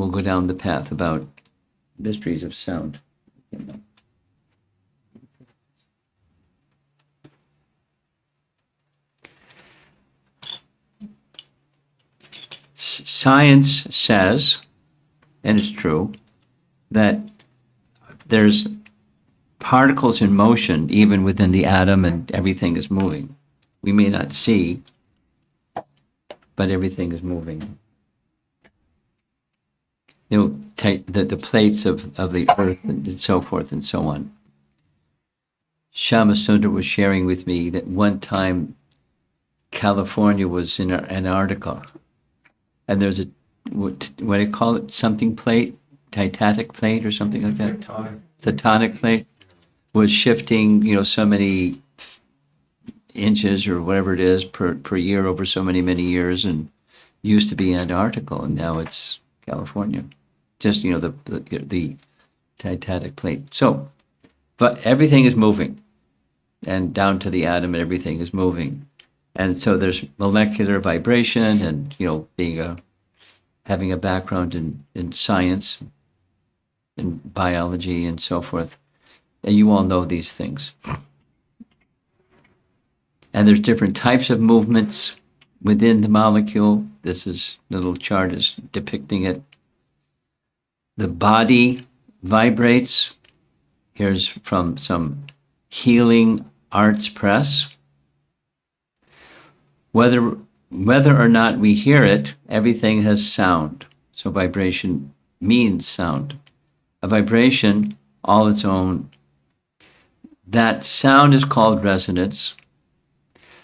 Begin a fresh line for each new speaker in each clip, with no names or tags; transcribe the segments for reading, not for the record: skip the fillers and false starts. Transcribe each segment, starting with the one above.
we'll go down the path about mysteries of sound. Science says, and it's true, that there's particles in motion even within the atom, and everything is moving. We may not see, but everything is moving. The plates of the earth and so forth and so on. Shama Sundar was sharing with me that one time California was in Antarctica, and there's what do you call it, something plate, tectonic plate or something like that? Tectonic plate was shifting, so many inches or whatever it is per year over so many years, and used to be Antarctica, and now it's California. Just, the tectonic plate. So, but everything is moving, and down to the atom, and everything is moving. And so there's molecular vibration, and, having a background in science and biology and so forth. And you all know these things. And there's different types of movements within the molecule. This little chart is depicting it. The body vibrates. Here's from some healing arts press. Whether or not we hear it, everything has sound. So vibration means sound. A vibration, all its own. That sound is called resonance,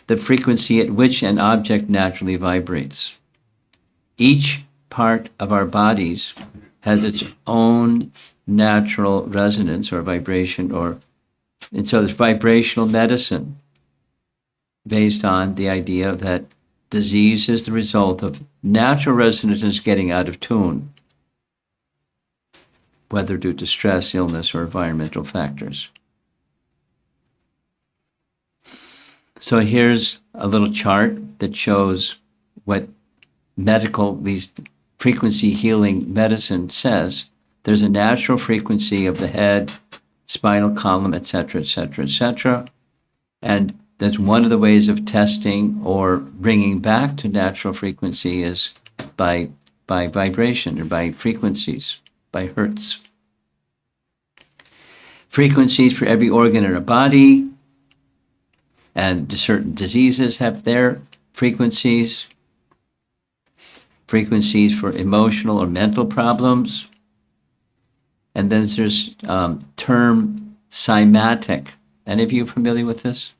the frequency at which an object naturally vibrates. Each part of our bodies has its own natural resonance or vibration, and so there's vibrational medicine based on the idea that disease is the result of natural resonances getting out of tune, whether due to stress, illness, or environmental factors. So here's a little chart that shows what these frequency healing medicine says. There's a natural frequency of the head, spinal column, etc., etc., etc. And that's one of the ways of testing or bringing back to natural frequency is by vibration or by frequencies, by hertz. Frequencies for every organ in our body, and certain diseases have their frequencies for emotional or mental problems. And then there's term cymatic. Any of you familiar with this?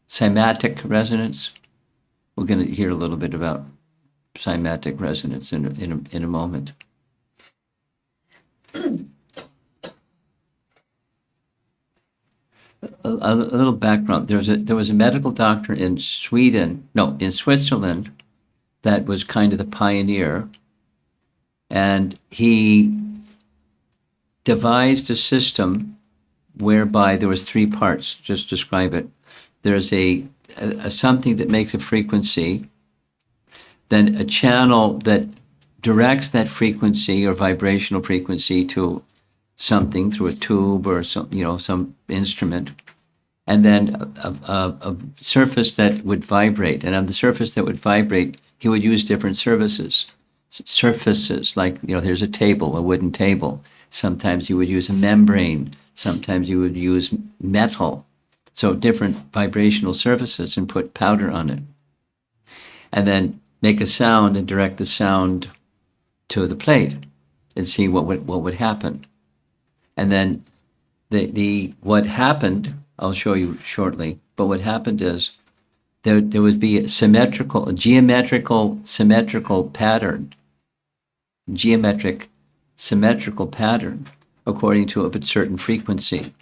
Cymatic resonance. We're going to hear a little bit about cymatic resonance in a moment. A little background. There was a medical doctor in Switzerland, that was kind of the pioneer, and he devised a system whereby there was three parts. Just describe it. There's a something that makes a frequency, then a channel that directs that frequency or vibrational frequency to something through a tube or some instrument, and then a surface that would vibrate. And on the surface that would vibrate, he would use different surfaces, like, there's a table, a wooden table. Sometimes you would use a membrane. Sometimes you would use metal. So different vibrational surfaces, and put powder on it. And then make a sound and direct the sound to the plate and see what would happen. And then what happened, I'll show you shortly, but what happened is there would be a geometrical symmetrical pattern according to a certain frequency.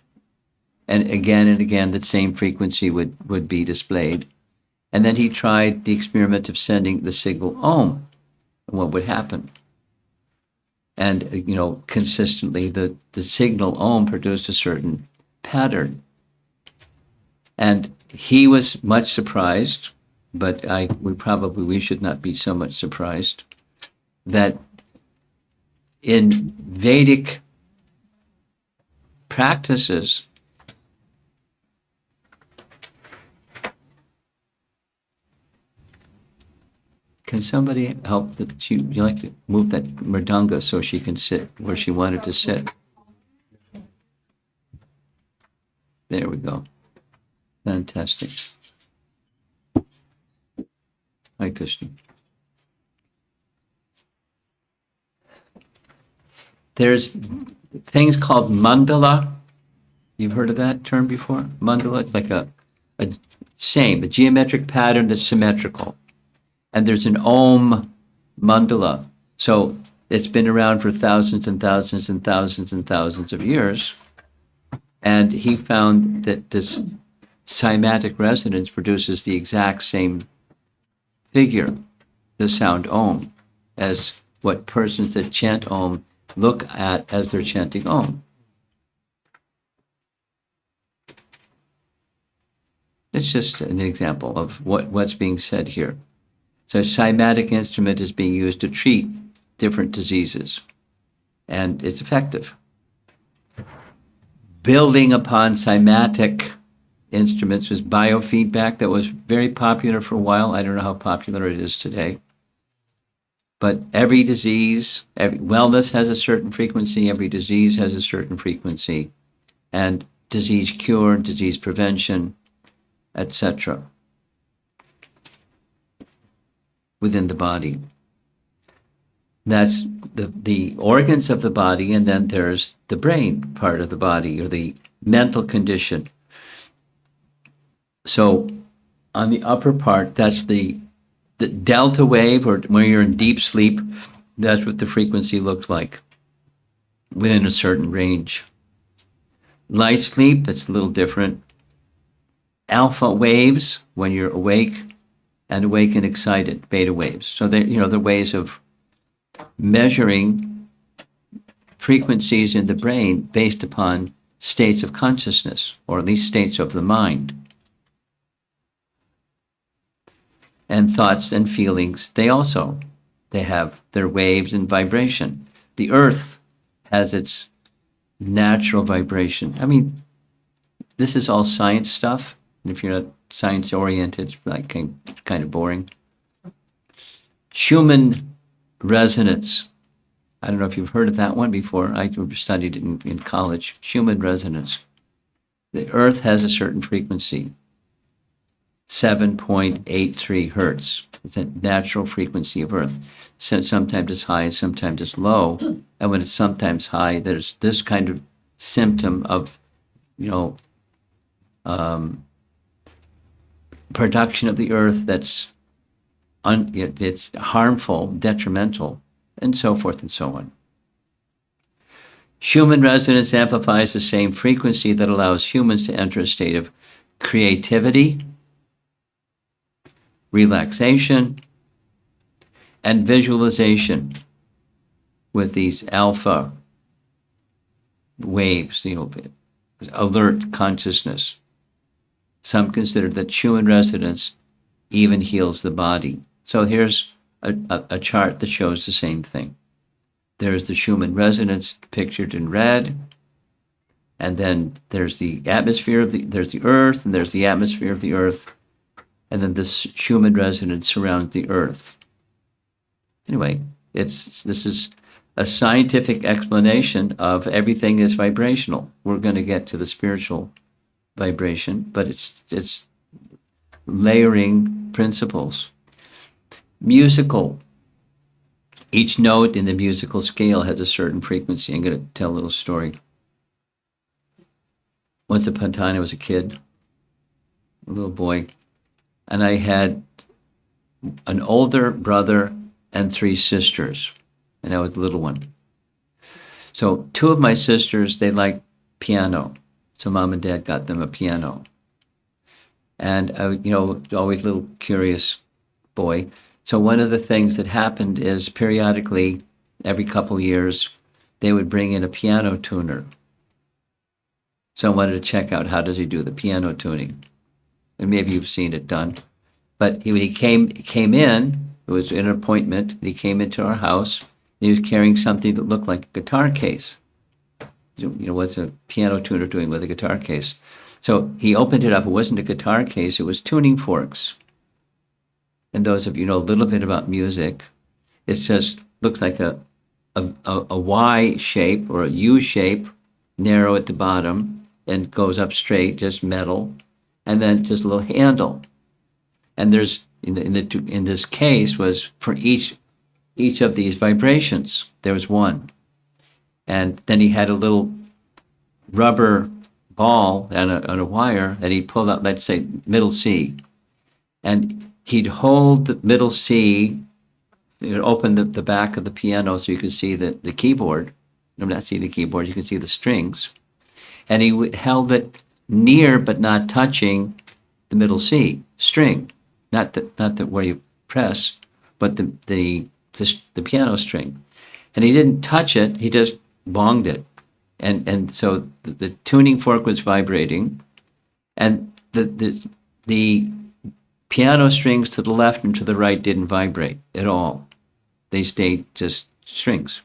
And again, that same frequency would be displayed. And then he tried the experiment of sending the signal ohm, and what would happen. And, consistently, the signal ohm produced a certain pattern. And he was much surprised, but we should not be so much surprised, that in Vedic practices, can somebody help you like to move that mridanga so she can sit where she wanted to sit? There we go. Fantastic. Hi, Krishna. There's things called mandala. You've heard of that term before? Mandala, it's like a geometric pattern that's symmetrical. And there's an Om mandala. So it's been around for thousands and thousands and thousands and thousands of years. And he found that this cymatic resonance produces the exact same figure, the sound Om, as what persons that chant Om look at as they're chanting Om. It's just an example of what's being said here. So a cymatic instrument is being used to treat different diseases, and it's effective. Building upon cymatic instruments was biofeedback that was very popular for a while. I don't know how popular it is today. But every disease, every wellness has a certain frequency, every disease has a certain frequency, and disease cure, disease prevention, etc. within the body. That's the organs of the body, and then there's the brain part of the body, or the mental condition. So on the upper part, that's the delta wave, or when you're in deep sleep, that's what the frequency looks like within a certain range. Light sleep, that's a little different. Alpha waves, when you're awake and excited, beta waves. So they're ways of measuring frequencies in the brain based upon states of consciousness, or at least states of the mind. And thoughts and feelings, they have their waves and vibration. The earth has its natural vibration. I mean, this is all science stuff. And if you're not science oriented, it's like kind of boring. Schumann resonance. I don't know if you've heard of that one before. I studied it in college. Schumann resonance. The earth has a certain frequency. 7.83 hertz. It's a natural frequency of Earth. So sometimes it's high, sometimes it's low. And when it's sometimes high, there's this kind of symptom of, production of the Earth that's it's harmful, detrimental, and so forth and so on. Schumann resonance amplifies the same frequency that allows humans to enter a state of creativity, relaxation, and visualization with these alpha waves, alert consciousness. Some consider that Schumann resonance even heals the body. So here's a chart that shows the same thing. There's the Schumann resonance pictured in red, and then there's the atmosphere there's the Earth, and there's the atmosphere of the Earth, and then this Schumann resonance surrounds the Earth. Anyway, this is a scientific explanation of everything is vibrational. We're going to get to the spiritual vibration, but it's layering principles. Musical. Each note in the musical scale has a certain frequency. I'm going to tell a little story. Once upon a time, I was a kid, a little boy, and I had an older brother and 3 sisters, and I was the little one. So 2 of my sisters, they liked piano. So Mom and Dad got them a piano. And I, always a little curious boy. So one of the things that happened is periodically, every couple years, they would bring in a piano tuner. So I wanted to check out, how does he do the piano tuning? And maybe you've seen it done. But when he came in, it was an appointment, he came into our house, He was carrying something that looked like a guitar case. What's a piano tuner doing with a guitar case? So he opened it up. It wasn't a guitar case. It was tuning forks. And those of you know a little bit about music, it just looks like a Y shape or a U shape, narrow at the bottom, and goes up straight, just metal, and then just a little handle. And there's in this case was for each of these vibrations, there was one. And then he had a little rubber ball and a wire that he'd pull out, let's say, middle C. And he'd hold the middle C, he'd open the back of the piano so you could see the keyboard. No, not see the keyboard, you can see the strings. And he held it near but not touching the middle C string. Not that where you press, but the piano string. And he didn't touch it, he just bonged it. And so the tuning fork was vibrating, and the piano strings to the left and to the right didn't vibrate at all. They stayed just strings.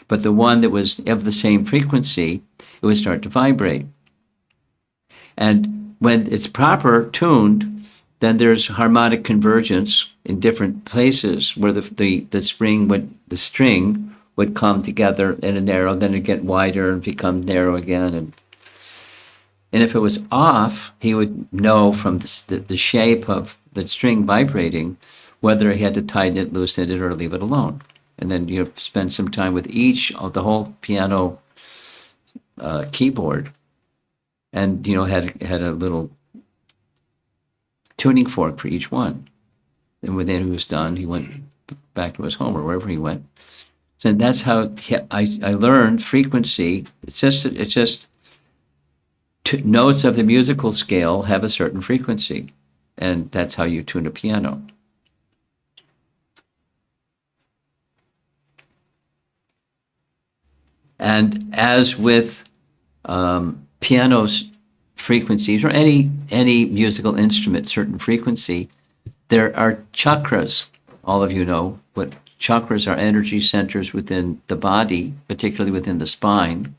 But the one that was of the same frequency, it would start to vibrate. And when it's proper tuned, then there's harmonic convergence in different places where the string would come together in a narrow, then it'd get wider and become narrow again. And if it was off, he would know from the shape of the string vibrating whether he had to tighten it, loosen it, or leave it alone. And then you spend some time with each of the whole piano keyboard, and had a little tuning fork for each one. And when then he was done, he went back to his home or wherever he went. So that's how I learned frequency. It's just notes of the musical scale have a certain frequency, and that's how you tune a piano. And as with piano's frequencies or any musical instrument, certain frequency, there are chakras. All of you know what chakras are: energy centers within the body, particularly within the spine.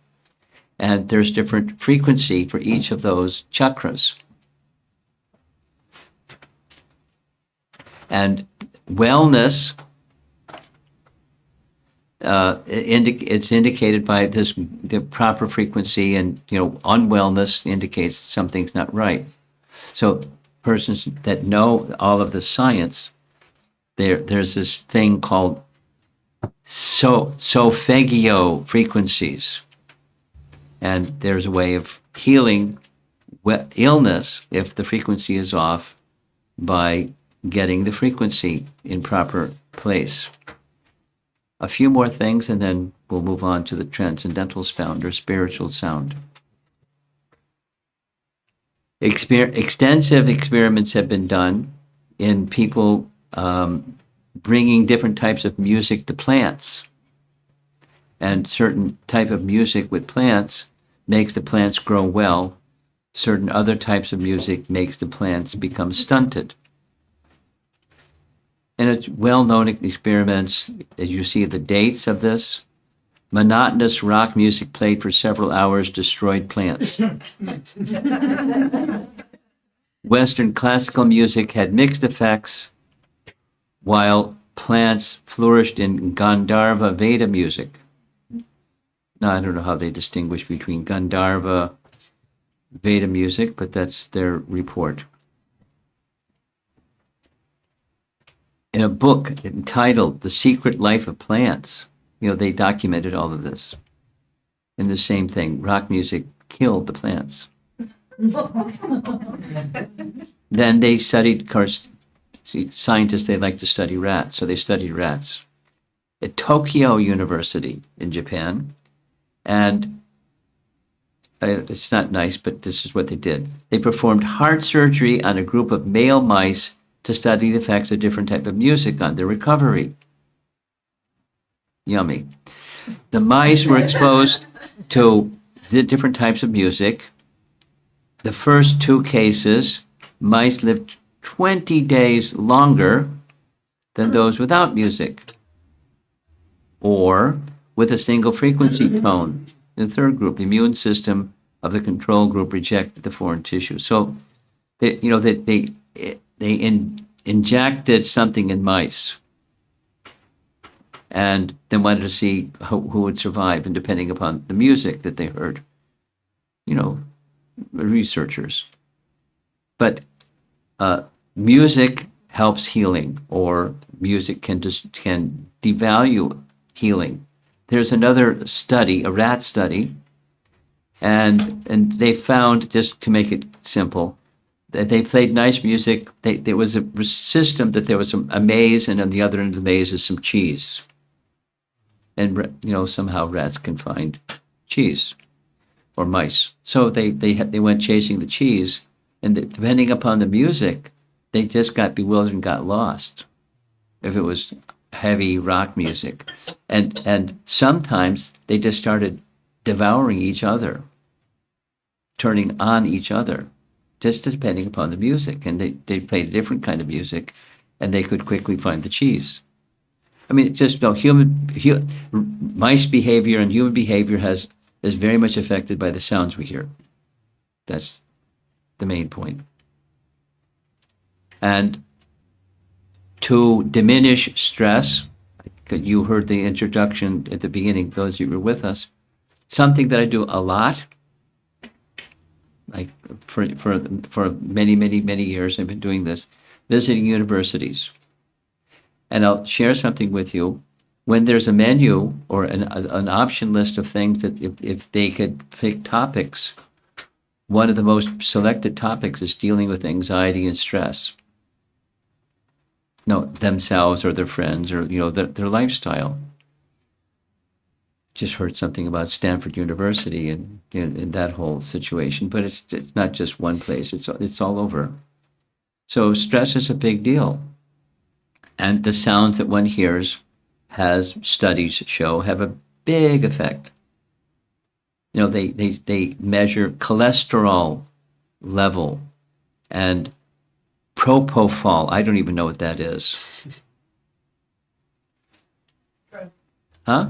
And there's different frequency for each of those chakras. And wellness, it's indicated by the proper frequency, and unwellness indicates something's not right. So persons that know all of the science, there's this thing called solfeggio frequencies, and there's a way of healing illness if the frequency is off by getting the frequency in proper place. A few more things, and then we'll move on to the transcendental sound or spiritual sound. Extensive experiments have been done in people bringing different types of music to plants. And certain type of music with plants makes the plants grow well. Certain other types of music makes the plants become stunted. And it's well-known experiments, as you see the dates of this. Monotonous rock music played for several hours destroyed plants. Western classical music had mixed effects, while plants flourished in Gandharva Veda music. Now, I don't know how they distinguish between Gandharva Veda music, but that's their report. In a book entitled The Secret Life of Plants, they documented all of this. And the same thing, rock music killed the plants. Then they studied, of course, scientists, they like to study rats, so they studied rats at Tokyo University in Japan. And it's not nice, but this is what they did. They performed heart surgery on a group of male mice to study the effects of different type of music on their recovery. Yummy. The mice were exposed to the different types of music. The first two cases, mice lived 20 days longer than those without music. or with a single frequency tone. In the third group, the immune system of the control group rejected the foreign tissue. So, they injected something in mice and then wanted to see who would survive, and depending upon the music that they heard, researchers. But music helps healing, or music can devalue healing. There's another study, a rat study, and they found, just to make it simple, that they played nice music. There was a system that there was a maze, and on the other end of the maze is some cheese. And somehow rats can find cheese, or mice. So they went chasing the cheese, and depending upon the music, they just got bewildered and got lost. If it was heavy rock music, and sometimes they just started devouring each other, turning on each other, just depending upon the music. And they played a different kind of music, and they could quickly find the cheese. I mean, it's just mice behavior and human behavior is very much affected by the sounds we hear. That's the main point. And to diminish stress, you heard the introduction at the beginning, those of you who were with us, something that I do a lot, like for many years, I've been doing this, visiting universities. And I'll share something with you. When there's a menu or an option list of things that if they could pick topics, one of the most selected topics is dealing with anxiety and stress. Themselves or their friends, or their lifestyle. Just heard something about Stanford University and in that whole situation, but it's not just one place. It's all over. So stress is a big deal. And the sounds that one hears, has studies show, have a big effect. They measure cholesterol level and propofol. I don't even know what that is. Huh?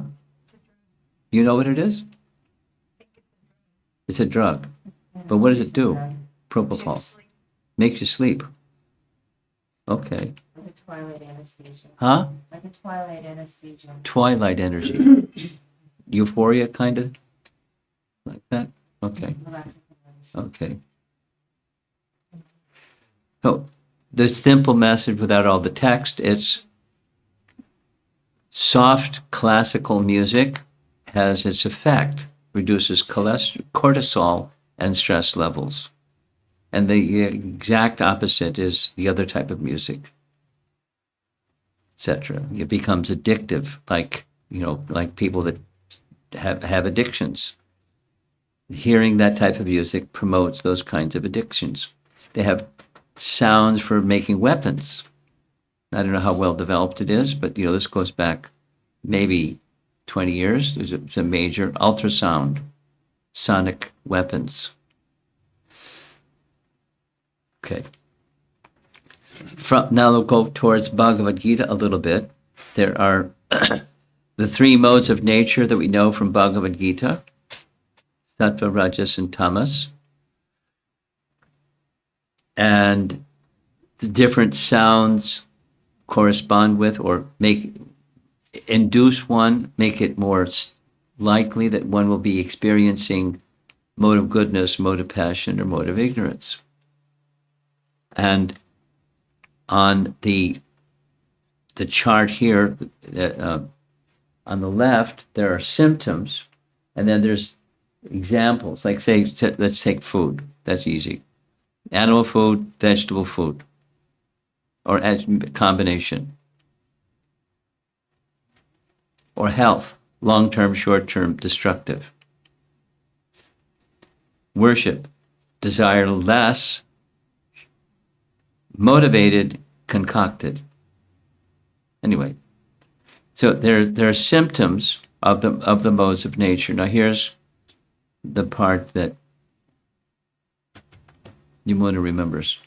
You know what it is? It's a drug. But what does it do? Propofol. Makes you sleep. Okay.
Like a twilight anesthesia.
Huh?
Like a twilight anesthesia.
Twilight energy. Euphoria, kind of? Like that? Okay. Okay. So, the simple message without all the text, it's soft classical music has its effect, reduces cortisol and stress levels. And the exact opposite is the other type of music, etc. It becomes addictive, like people that have addictions. Hearing that type of music promotes those kinds of addictions. They have sounds for making weapons. I don't know how well developed it is, but this goes back maybe 20 years. There's a major ultrasound, sonic weapons. Okay. Now we'll go towards Bhagavad Gita a little bit. There are the three modes of nature that we know from Bhagavad Gita: Sattva, Rajas, and Tamas. And the different sounds correspond with, or induce one, make it more likely that one will be experiencing mode of goodness, mode of passion, or mode of ignorance. And on the chart here, on the left, there are symptoms, and then there's examples. Like say, let's take food. That's easy. Animal food, vegetable food, or combination. Or health, long-term, short-term, destructive. Worship, desire less, motivated, concocted. Anyway, so there are symptoms of the modes of nature. Now here's the part that Yamuna remembers.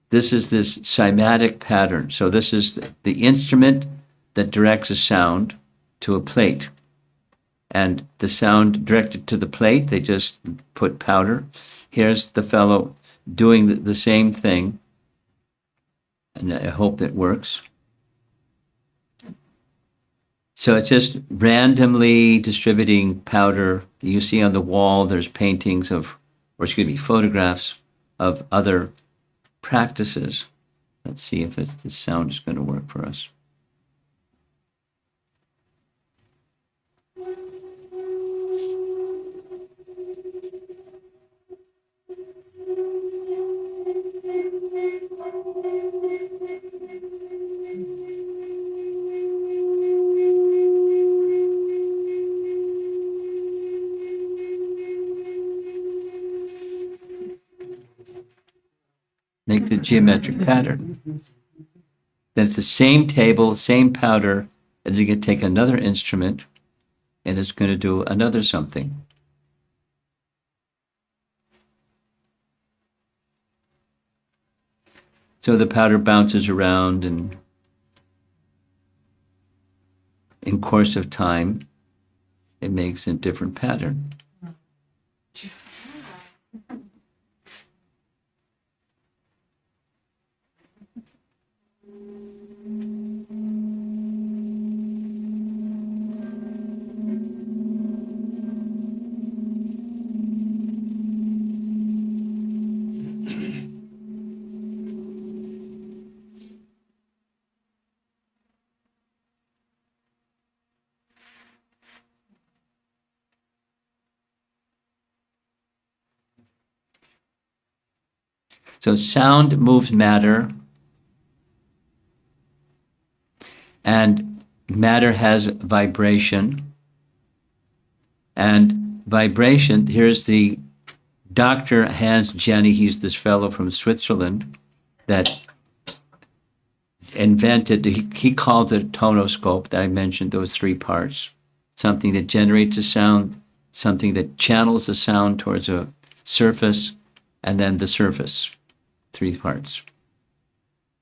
This is this cymatic pattern. So this is the instrument that directs a sound, to a plate. And the sound directed to the plate, they just put powder. Here's the fellow doing the same thing. And I hope it works. So it's just randomly distributing powder. You see on the wall, there's paintings of, or excuse me, photographs of other practices. Let's see if the sound is going to work for us. Make the geometric pattern. Then it's the same table, same powder, and you can take another instrument and it's going to do another something. So the powder bounces around, and in course of time, it makes a different pattern. So sound moves matter, and matter has vibration. And vibration, here's the Dr. Hans Jenny, he's this fellow from Switzerland that invented, he called it a tonoscope that I mentioned, those three parts. Something that generates a sound, something that channels the sound towards a surface, and then the surface. Three parts.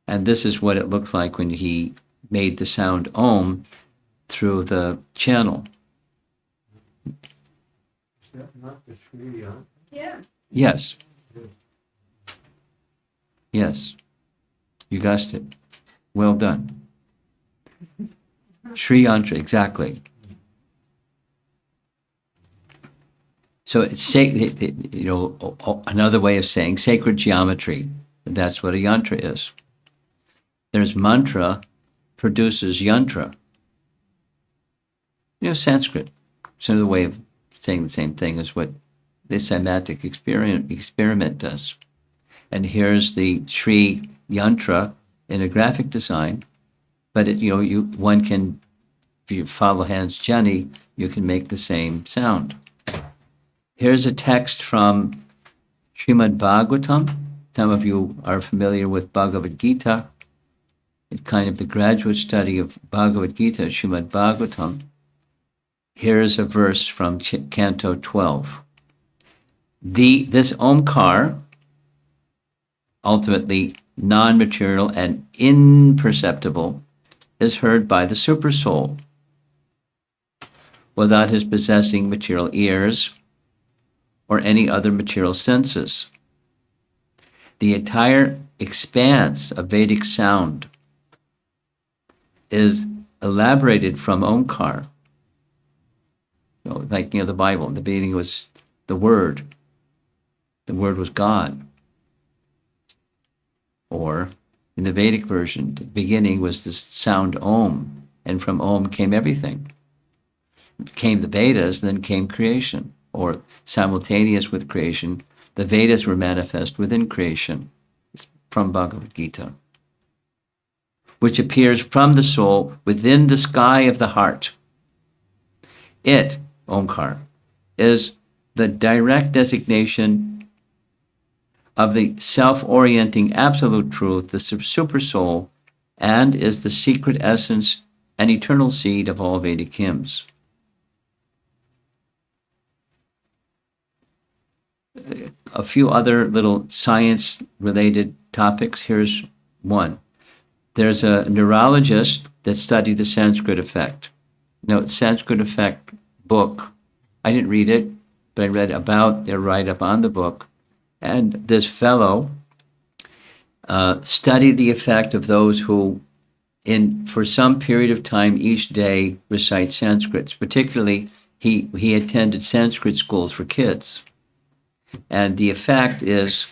And this is what it looked like when he made the sound Om through the channel.
Is that not the Sri Yantra?
Yeah.
Yes. Yes. You guessed it. Well done. Sri Yantra, exactly. So it's another way of saying sacred geometry. That's what a yantra is. There's mantra produces yantra. Sanskrit. It's another way of saying the same thing as what this semantic experiment does. And here's the Sri Yantra in a graphic design. But one can, if you follow Hans Jenny, you can make the same sound. Here's a text from Srimad Bhagavatam. Some of you are familiar with Bhagavad Gita. It's kind of the graduate study of Bhagavad Gita, Srimad Bhagavatam. Here's a verse from Canto 12. This Omkar, ultimately non-material and imperceptible, is heard by the Supersoul without his possessing material ears or any other material senses. The entire expanse of Vedic sound is elaborated from Omkar. The Bible, in the beginning was the Word. The Word was God. Or in the Vedic version, the beginning was the sound Om, and from Om came everything. Came the Vedas, then came creation. Or simultaneous with creation, the Vedas were manifest within creation. It's from Bhagavad Gita, which appears from the soul within the sky of the heart. It, Omkar, is the direct designation of the self-orienting absolute truth, the supersoul, and is the secret essence and eternal seed of all Vedic hymns. A few other little science-related topics. Here's one. There's a neurologist that studied the Sanskrit effect. Sanskrit Effect book. I didn't read it, but I read about their write-up on the book. And this fellow studied the effect of those who, for some period of time each day, recite Sanskrit. Particularly, he attended Sanskrit schools for kids. And the effect is,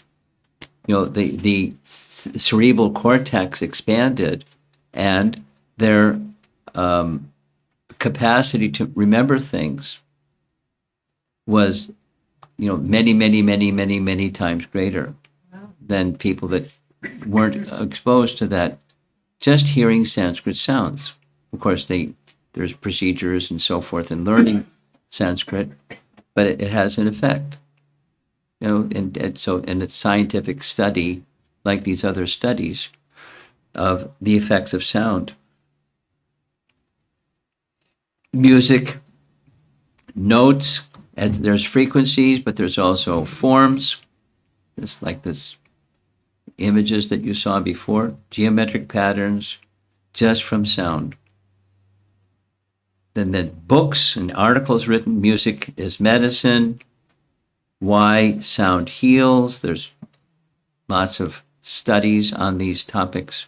the cerebral cortex expanded, and their capacity to remember things was, many, many, many, many, many times greater than people that weren't exposed to that. Just hearing Sanskrit sounds. Of course, there's procedures and so forth in learning Sanskrit, but it has an effect. And so in a scientific study, like these other studies, of the effects of sound. Music, notes, and there's frequencies, but there's also forms, just like this images that you saw before, geometric patterns, just from sound. Then books and articles written, music is medicine, why sound heals. There's lots of studies on these topics.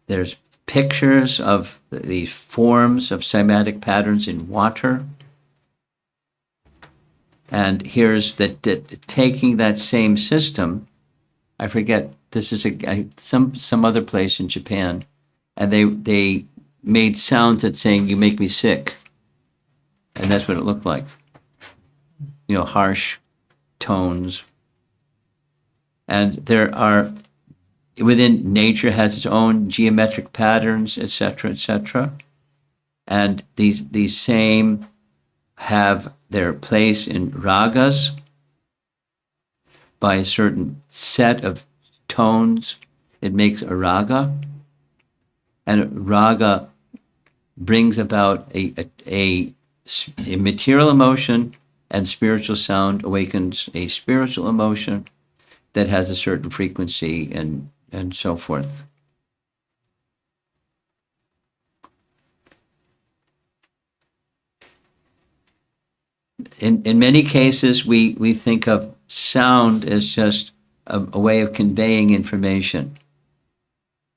There's pictures of the forms of cymatic patterns in water. And here's taking that same system, I forget, this is some other place in Japan, and they made sounds that saying, "You make me sick." And that's what it looked like. Harsh tones. And there are, within nature has its own geometric patterns, etc., etc. And these same have their place in ragas by a certain set of tones. It makes a raga, and a raga brings about a material emotion, and spiritual sound awakens a spiritual emotion that has a certain frequency and so forth. In many cases, we think of sound as just a way of conveying information.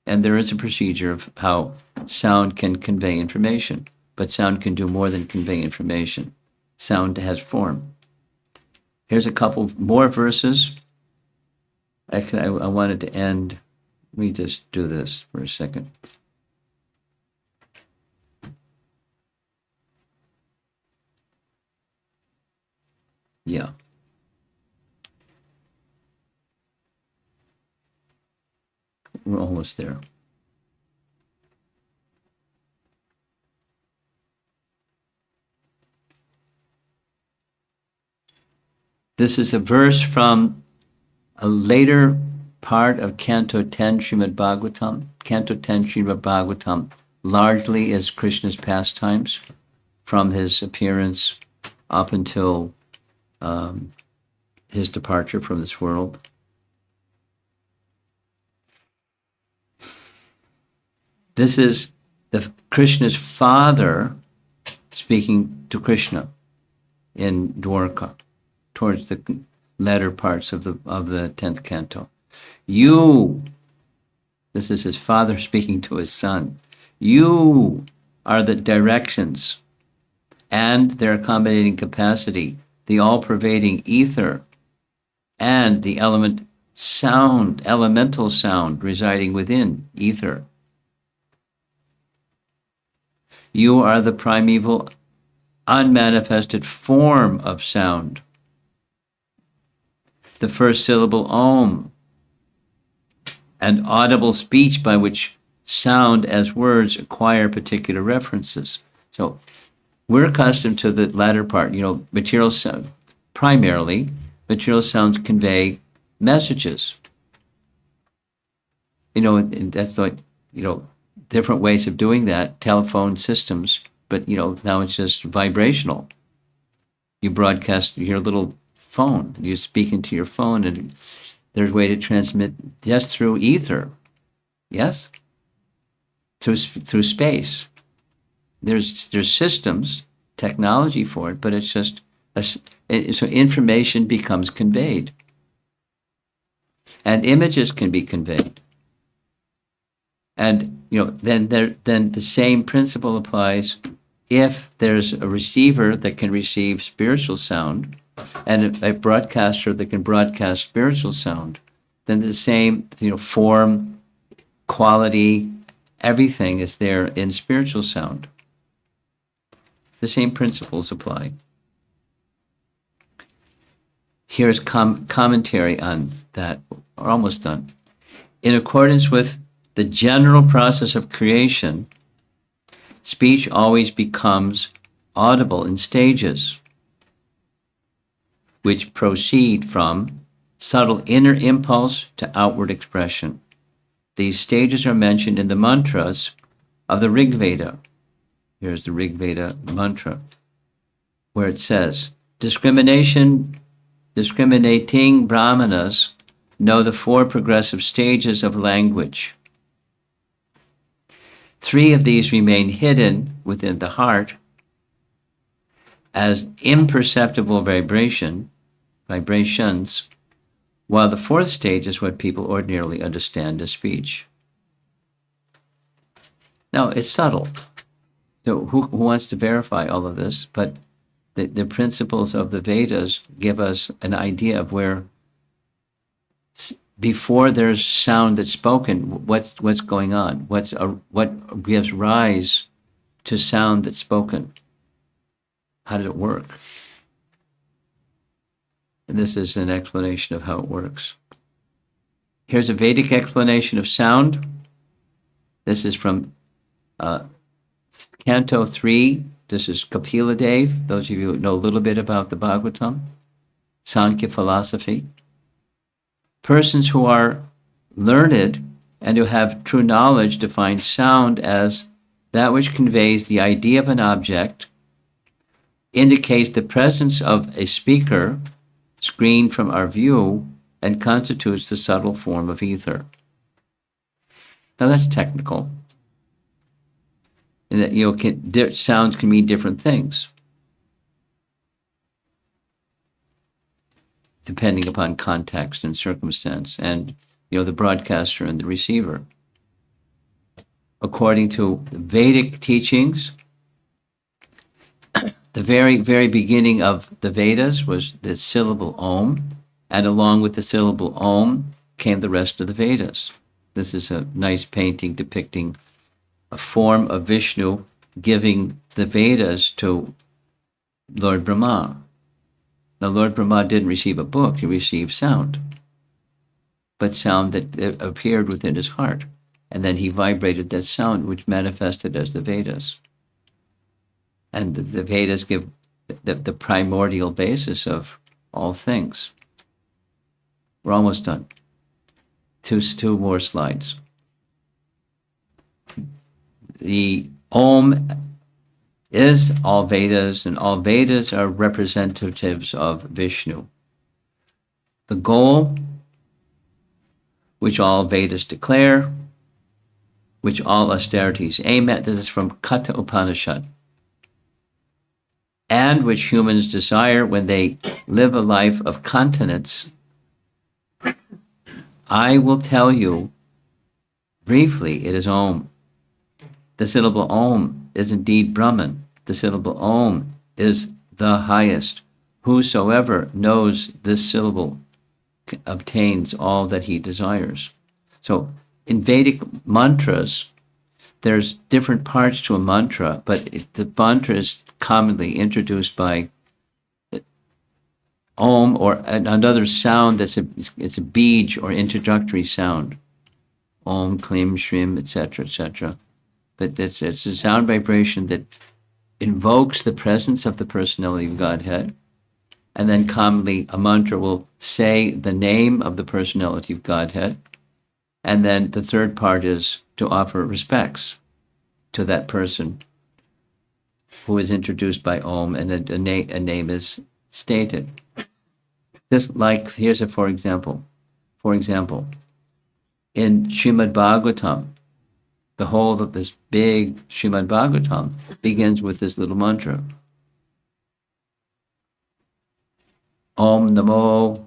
And there is a procedure of how sound can convey information, but sound can do more than convey information. Sound has form. Here's a couple more verses. Actually, I wanted to end. Let me just do this for a second. Yeah. We're almost there. This is a verse from a later part of Canto 10 Srimad Bhagavatam. Canto 10 Srimad Bhagavatam largely is Krishna's pastimes from his appearance up until his departure from this world. This is Krishna's father speaking to Krishna in Dwarka, towards the latter parts of the 10th canto. This is his father speaking to his son. You are the directions and their accommodating capacity, the all-pervading ether, and the elemental sound residing within ether. You are the primeval, unmanifested form of sound. The first syllable Om, and audible speech by which sound as words acquire particular references. So we're accustomed to the latter part, material sound. Primarily, material sounds convey messages. And that's like, different ways of doing that, telephone systems, but, now it's just vibrational. You broadcast your little phone, you speak into your phone, and there's a way to transmit just through ether. Yes? Through space. there's systems, technology for it, but it's just so information becomes conveyed, and images can be conveyed, and then the same principle applies if there's a receiver that can receive spiritual sound, and a broadcaster that can broadcast spiritual sound. Then the same form, quality, everything is there in spiritual sound. The same principles apply. Here's commentary on that. We're almost done. In accordance with the general process of creation, speech always becomes audible in stages, which proceed from subtle inner impulse to outward expression. These stages are mentioned in the mantras of the Rig Veda. Here's the Rig Veda mantra, where it says, discriminating brahmanas know the 4 progressive stages of language. 3 of these remain hidden within the heart as imperceptible vibrations, while the 4th stage is what people ordinarily understand as speech. Now, it's subtle. So who wants to verify all of this? But the principles of the Vedas give us an idea of where, before there's sound that's spoken, what's going on? What gives rise to sound that's spoken? How does it work? And this is an explanation of how it works. Here's a Vedic explanation of sound. This is from Canto 3. This is Kapila Dev. Those of you who know a little bit about the Bhagavatam, Sankhya philosophy. Persons who are learned and who have true knowledge define sound as that which conveys the idea of an object, indicates the presence of a speaker screened from our view, and constitutes the subtle form of ether. Now that's technical, in that sounds can mean different things depending upon context and circumstance, and the broadcaster and the receiver. According to Vedic teachings, the very, very beginning of the Vedas was the syllable Om, and along with the syllable Om came the rest of the Vedas. This is a nice painting depicting a form of Vishnu giving the Vedas to Lord Brahma. Now, Lord Brahma didn't receive a book, he received sound, but sound that appeared within his heart. And then he vibrated that sound, which manifested as the Vedas. And the Vedas give the primordial basis of all things. We're almost done. Two more slides. The Om is all Vedas, and all Vedas are representatives of Vishnu. The goal, which all Vedas declare, which all austerities aim at, this is from Katha Upanishad, and which humans desire when they live a life of continence. I will tell you briefly, it is Om. The syllable Om is indeed Brahman. The syllable Om is the highest. Whosoever knows this syllable obtains all that he desires. So in Vedic mantras, there's different parts to a mantra, but the mantra is commonly introduced by Om or another sound it's a bij or introductory sound. Om, Klim, Shrim, etc., etc. But it's a sound vibration that invokes the presence of the personality of Godhead, and then commonly a mantra will say the name of the personality of Godhead, and then the third part is to offer respects to that person who is introduced by Om, and a name is stated. Just like, here's a for example. For example, in Srimad Bhagavatam, The whole of this big Srimad Bhagavatam begins with this little mantra. Om Namo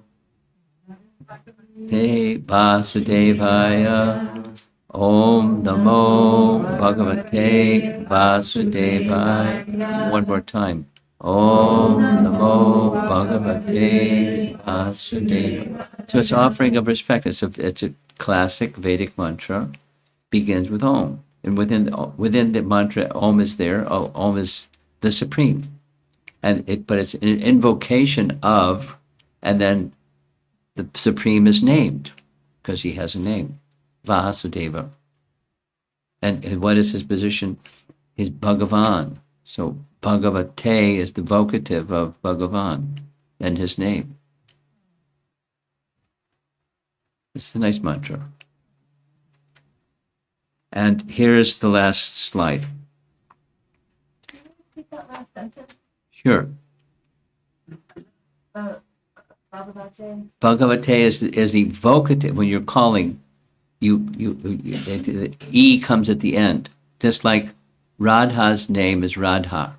Te Vasudevaya. Om Namo Bhagavate Vasudevaya. One more time. Om Namo Bhagavate Vasudevaya. So it's offering of respect. It's a classic Vedic mantra. Begins with Om. And within the mantra, Om is there. Om is the supreme. But it's an invocation of, and then the supreme is named because he has a name. Vasudeva. And what is his position? He's Bhagavan. So Bhagavate is the vocative of Bhagavan and his name. It's a nice mantra. And here's the last slide.
Can you repeat that last sentence?
Sure.
Bhagavate.
Bhagavate is the vocative. When you're calling, the E comes at the end. Just like Radha's name is Radha.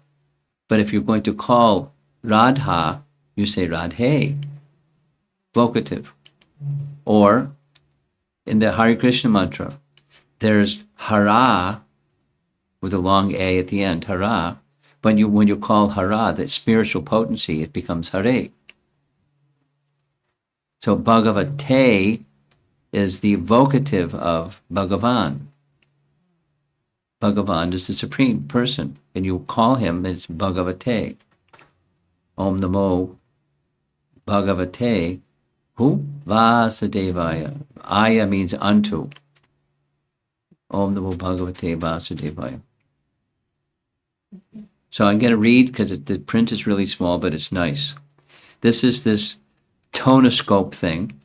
But if you're going to call Radha, you say Radhe, vocative. Or in the Hare Krishna mantra, there's Hara with a long A at the end, Hara. When you call Hara, that spiritual potency, it becomes Hare. So Bhagavate is the vocative of Bhagavan. Bhagavan is the supreme person, and you call him, it's Bhagavate. Om Namo Bhagavate, who? Vasudevaya. Aya means unto. Om Namo Bhagavate Vasudevaya. So I'm going to read because the print is really small, but it's nice. This is this tonoscope thing.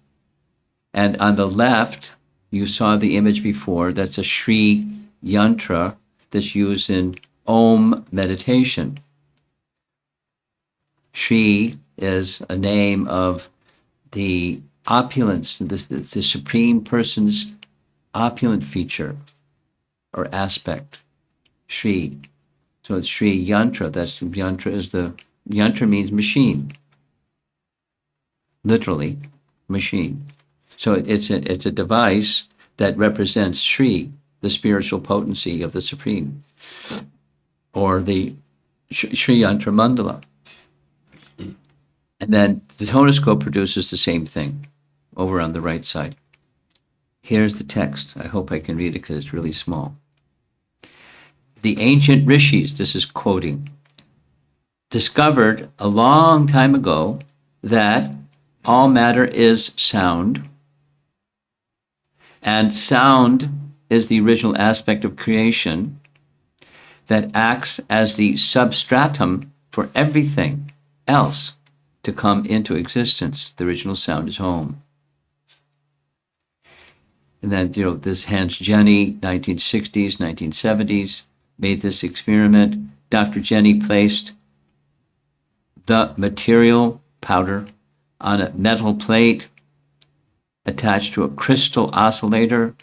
And on the left, you saw the image before. That's a Sri yantra that's used in Om meditation. Sri is a name of the opulence, the supreme person's opulent feature or aspect. Sri. So it's Sri yantra. That's yantra means machine. Literally, machine. So it's a device that represents Sri, the spiritual potency of the Supreme, or the Sri Yantra Mandala. And then the tonoscope produces the same thing over on the right side. Here's the text. I hope I can read it because it's really small. The ancient rishis, this is quoting, discovered a long time ago that all matter is sound, and sound is the original aspect of creation that acts as the substratum for everything else to come into existence. The original sound is home. And then, this Hans Jenny, 1960s, 1970s, made this experiment. Dr. Jenny placed the material, powder, on a metal plate attached to a crystal oscillator,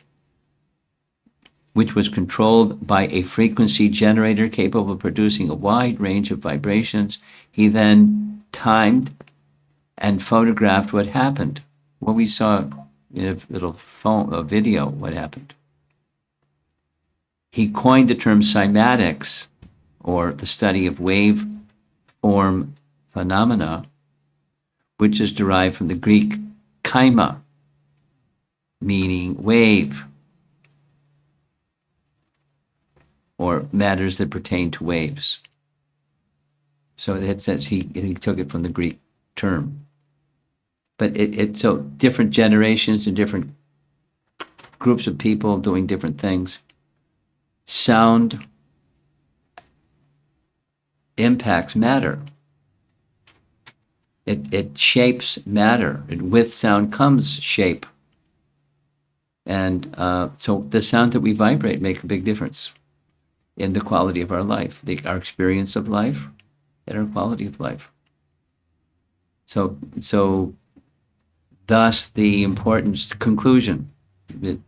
which was controlled by a frequency generator capable of producing a wide range of vibrations. He then timed and photographed what happened. What we saw in a video, what happened. He coined the term cymatics, or the study of wave form phenomena, which is derived from the Greek chyma, meaning wave, or matters that pertain to waves. So it says he took it from the Greek term. But so different generations and different groups of people doing different things. Sound impacts matter. It shapes matter. And with sound comes shape. And so the sound that we vibrate make a big difference in the quality of our life, our experience of life, and our quality of life. So thus the conclusion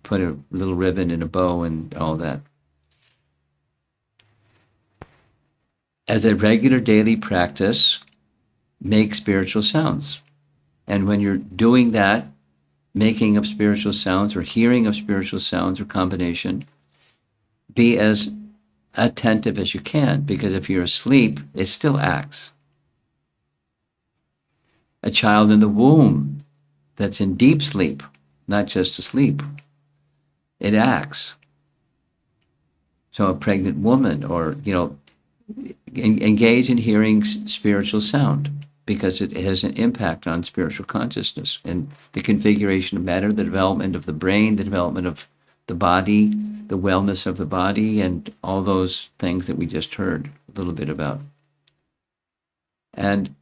put a little ribbon in a bow and all that. As a regular daily practice, make spiritual sounds. And when you're doing that, making of spiritual sounds or hearing of spiritual sounds or combination, be as attentive as you can, because if you're asleep, it still acts. A child in the womb that's in deep sleep, not just asleep, it acts. So a pregnant woman, or, engage in hearing spiritual sound, because it has an impact on spiritual consciousness and the configuration of matter, the development of the brain, the development of the body, the wellness of the body, and all those things that we just heard a little bit about. And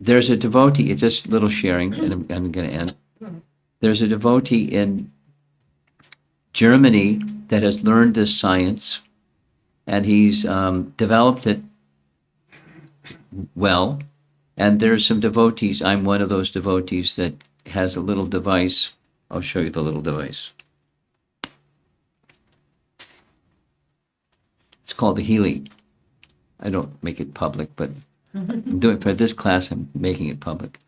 there's a devotee, it's just a little sharing, and I'm going to end. There's a devotee in Germany that has learned this science, and he's developed it well. And there's some devotees, I'm one of those devotees that has a little device. I'll show you the little device. It's called the Healy. I don't make it public, but I'm doing for this class, I'm making it public.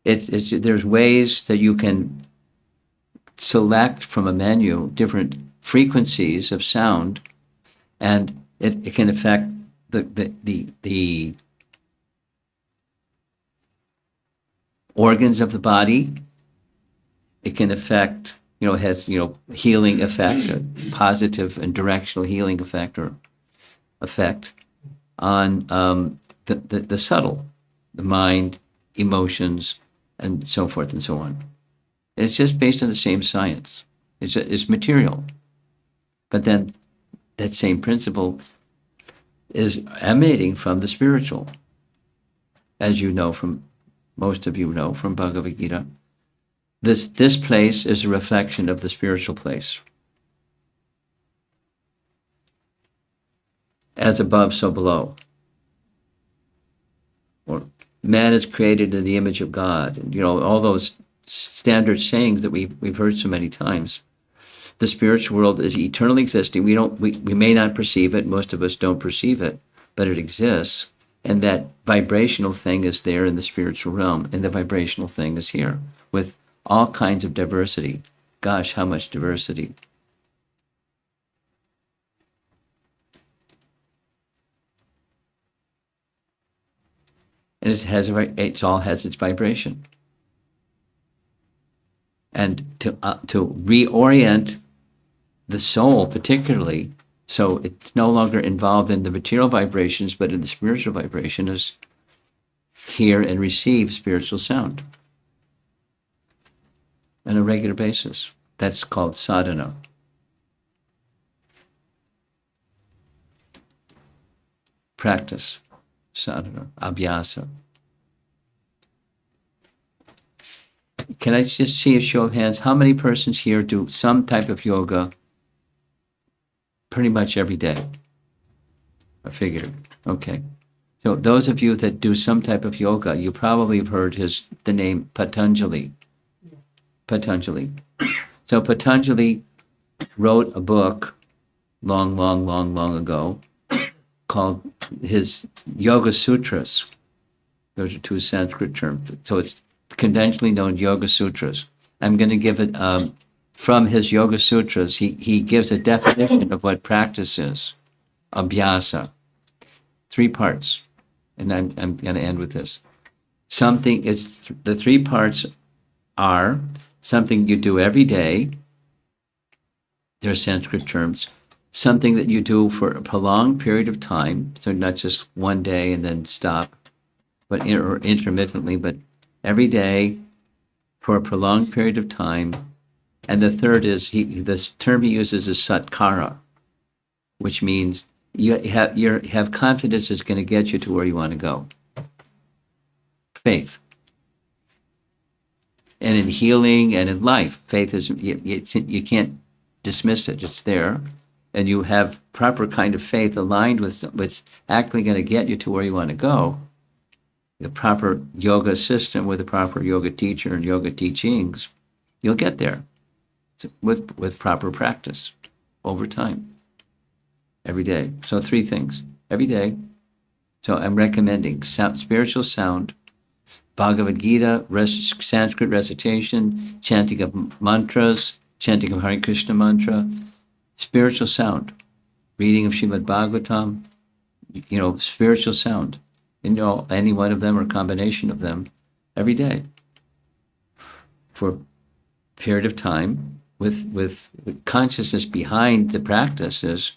There's ways that you can select from a menu different frequencies of sound, and it can affect the organs of the body. It can affect, it has, healing effect, a positive and directional healing effect or effect on the subtle, the mind, emotions, and so forth and so on. It's just based on the same science. It's material. But then that same principle is emanating from the spiritual. As most of you know from Bhagavad Gita, this place is a reflection of the spiritual place. As above, so below. Or man is created in the image of God, and all those standard sayings that we've heard so many times. The spiritual world is eternally existing. We may not perceive it. Most of us don't perceive it, but it exists. And that vibrational thing is there in the spiritual realm, and the vibrational thing is here with all kinds of diversity. Gosh, how much diversity. And it all has its vibration. And to reorient the soul particularly, so it's no longer involved in the material vibrations, but in the spiritual vibration, is hear and receive spiritual sound on a regular basis. That's called sadhana. Practice, sadhana, abhyasa. Can I just see a show of hands? How many persons here do some type of yoga pretty much every day? I figured. Okay. So those of you that do some type of yoga, you probably have heard the name Patanjali. Patanjali. So Patanjali wrote a book long ago called his Yoga Sutras. Those are two Sanskrit terms. So it's conventionally known Yoga Sutras. I'm going to give it from his Yoga Sutras. He gives a definition of what practice is. Abhyasa. 3 parts. And I'm going to end with this. The 3 parts are something you do every day. They're Sanskrit terms. Something that you do for a prolonged period of time. So not just one day and then stop, but or intermittently, but every day for a prolonged period of time. And the third is, this term he uses is satkara, which means you have confidence it's going to get you to where you want to go. Faith. And in healing and in life, faith is, you can't dismiss it. It's there. And you have proper kind of faith aligned with what's actually going to get you to where you want to go. The proper yoga system with a proper yoga teacher and yoga teachings, You'll get there with proper practice over time, every day. So 3 things every day. So I'm recommending spiritual sound, Bhagavad Gita, Sanskrit recitation, chanting of mantras, chanting of Hare Krishna mantra, spiritual sound, reading of Srimad Bhagavatam, spiritual sound. Any one of them or combination of them every day for a period of time with consciousness behind the practice is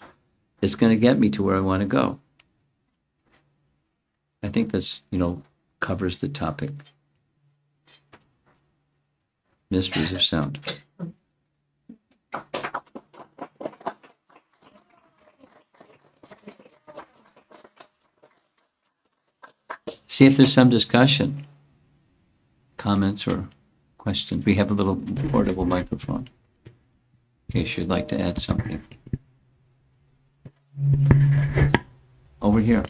going to get me to where I want to go. I think that's, covers the topic. Mysteries of sound. See if there's some discussion, comments or questions. We have a little portable microphone in case you'd like to add something. Over here.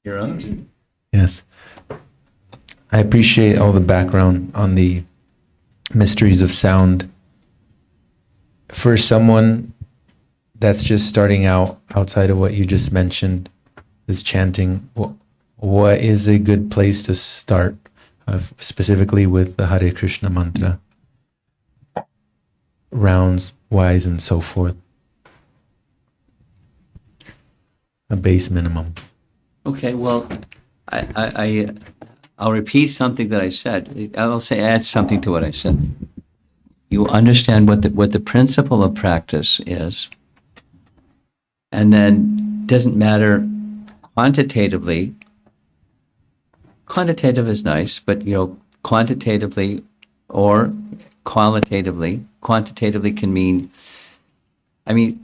You're on.
Yes. I appreciate all the background on the mysteries of sound. For someone that's just starting out outside of what you just mentioned, is chanting, what is a good place to start, specifically with the Hare Krishna mantra? Rounds, wise, and so forth. A base minimum.
Okay, well, I'll repeat something that I said. Add something to what I said. You understand what the principle of practice is, and then doesn't matter quantitatively. Quantitative is nice, but quantitatively or qualitatively. Quantitatively can mean, 5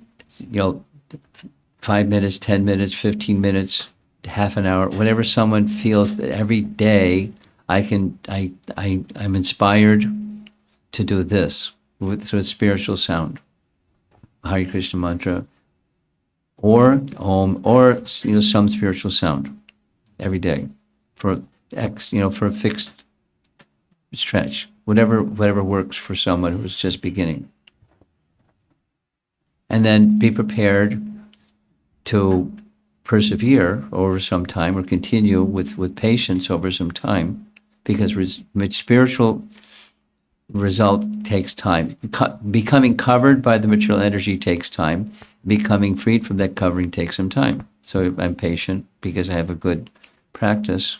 minutes, 10 minutes, 15 minutes, half an hour, whatever someone feels that every day I'm inspired to do this through spiritual sound, Hare Krishna mantra, or Om, or some spiritual sound every day for for a fixed stretch, whatever works for someone who's just beginning, and then be prepared to persevere over some time or continue with patience over some time, because spiritual result takes time. Becoming covered by the material energy takes time. Becoming freed from that covering takes some time. So I'm patient because I have a good practice